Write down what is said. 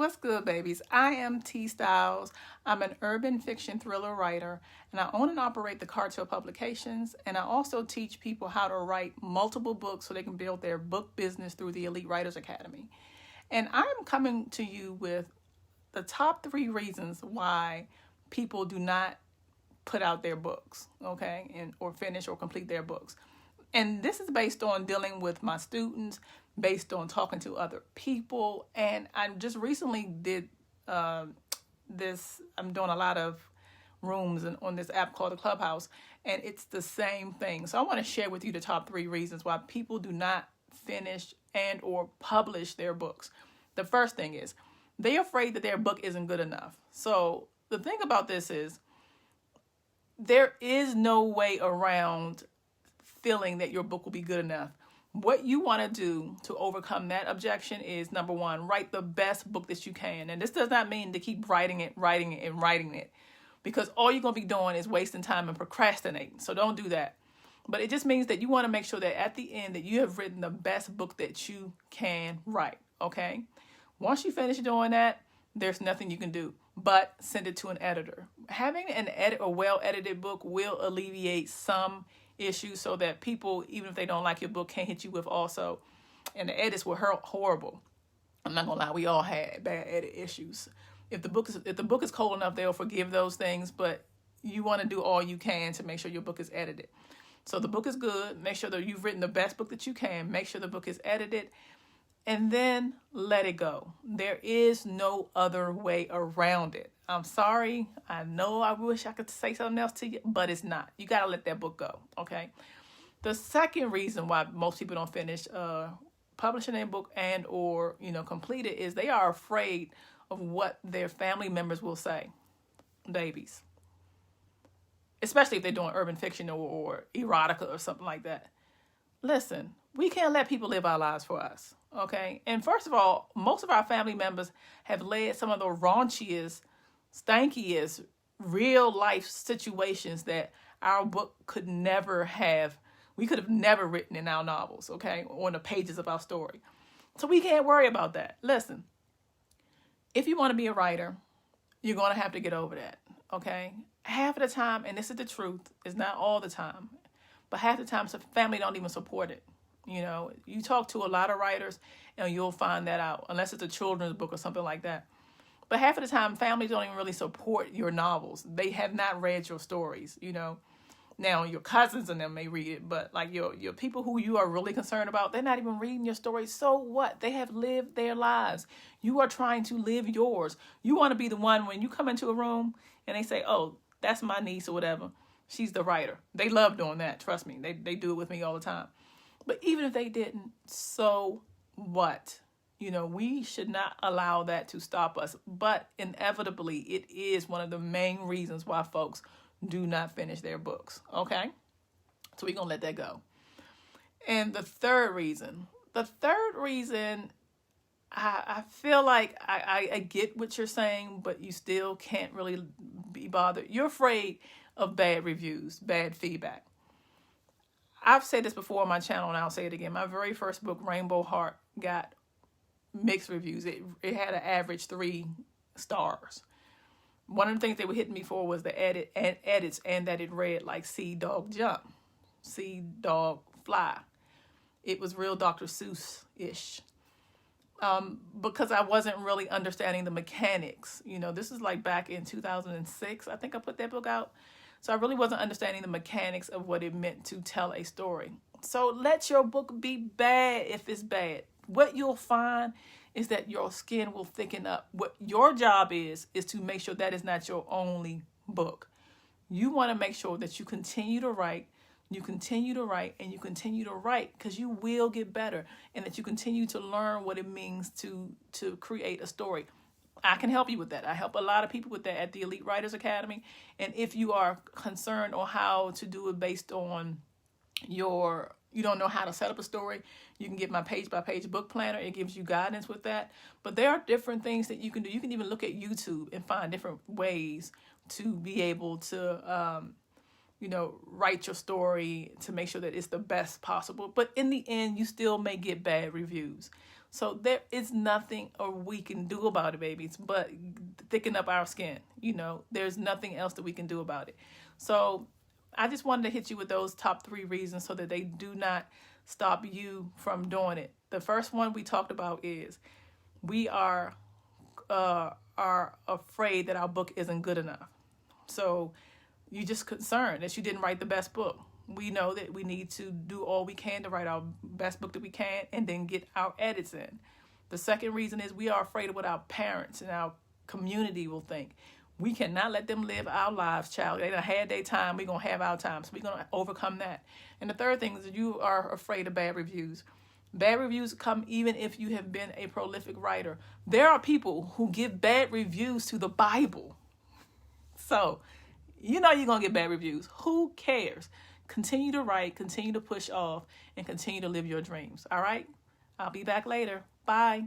What's good, babies? I am T Styles. I'm an urban fiction thriller writer, and I own and operate the Cartel Publications. And I also teach people how to write multiple books so they can build their book business through the Elite Writers Academy. And I'm coming to you with the top 3 reasons why people do not put out their books, okay, and or finish or complete their books. And this is based on dealing with my students, based on talking to other people. And I just recently did this. I'm doing a lot of rooms on this app called the Clubhouse, and it's the same thing. So I want to share with you the top 3 reasons why people do not finish and or publish their books. The first thing is they're afraid that their book isn't good enough. So the thing about this is there is no way around feeling that your book will be good enough. What you want to do to overcome that objection is, number 1, write the best book that you can. And this does not mean to keep writing it, because all you're going to be doing is wasting time and procrastinating. So don't do that. But it just means that you want to make sure that at the end that you have written the best book that you can write, okay? Once you finish doing that, there's nothing you can do but send it to an editor. Having a well-edited book will alleviate some issues so that people, even if they don't like your book, can't hit you with also. And the edits were horrible. I'm not gonna lie, we all had bad edit issues. If the book is cold enough, they'll forgive those things, but you want to do all you can to make sure your book is edited. So the book is good. Make sure that you've written the best book that you can. Make sure the book is edited, and then let it go. There is no other way around it. I'm sorry. I know I wish I could say something else to you, but it's not. You got to let that book go, okay? The second reason why most people don't finish publishing their book and or, complete it is they are afraid of what their family members will say. Babies. Especially if they're doing urban fiction or erotica or something like that. Listen, we can't let people live our lives for us, okay? And first of all, most of our family members have led some of the raunchiest, stankiest, real life situations that our book could never have. We could have never written in our novels, okay, or in the pages of our story. So we can't worry about that. Listen, if you want to be a writer, you're going to have to get over that, okay? Half of the time, and this is the truth, it's not all the time, but half the time, family don't even support it. You talk to a lot of writers, and you'll find that out, unless it's a children's book or something like that. But half of the time, families don't even really support your novels. They have not read your stories, Now, your cousins and them may read it, but like your people who you are really concerned about, they're not even reading your stories. So what? They have lived their lives. You are trying to live yours. You want to be the one when you come into a room and they say, oh, that's my niece or whatever. She's the writer. They love doing that. Trust me. They do it with me all the time. But even if they didn't, so what? We should not allow that to stop us. But inevitably, it is one of the main reasons why folks do not finish their books. Okay? So we're going to let that go. And the third reason, I feel like I get what you're saying, but you still can't really be bothered. You're afraid of bad reviews, bad feedback. I've said this before on my channel, and I'll say it again. My very first book, Rainbow Heart, got mixed reviews. It had an average 3 stars. One of the things they were hitting me for was the edits and that it read like see dog jump, see dog fly. It was real Dr. Seuss-ish. Because I wasn't really understanding the mechanics. This is like back in 2006. I think I put that book out. So I really wasn't understanding the mechanics of what it meant to tell a story. So let your book be bad if it's bad. What you'll find is that your skin will thicken up. What your job is to make sure that is not your only book. You want to make sure that you continue to write, and you continue to write, because you will get better, and that you continue to learn what it means to create a story. I can help you with that. I help a lot of people with that at the Elite Writers Academy. And if you are concerned on how to do it based on you don't know how to set up a story, you can get my page-by-page book planner. It gives you guidance with that. But there are different things that you can do. You can even look at YouTube and find different ways to be able to, write your story to make sure that it's the best possible. But in the end, you still may get bad reviews. So there is nothing we can do about it, babies, but thicken up our skin. There's nothing else that we can do about it. So I just wanted to hit you with those top 3 reasons so that they do not stop you from doing it. The first one we talked about is we are afraid that our book isn't good enough. So you're just concerned that you didn't write the best book. We know that we need to do all we can to write our best book that we can and then get our edits in. The second reason is we are afraid of what our parents and our community will think. We cannot let them live our lives, child. They done had their time. We're going to have our time. So we're going to overcome that. And the third thing is that you are afraid of bad reviews. Bad reviews come even if you have been a prolific writer. There are people who give bad reviews to the Bible. So, you're going to get bad reviews. Who cares? Continue to write, continue to push off, and continue to live your dreams. All right? I'll be back later. Bye.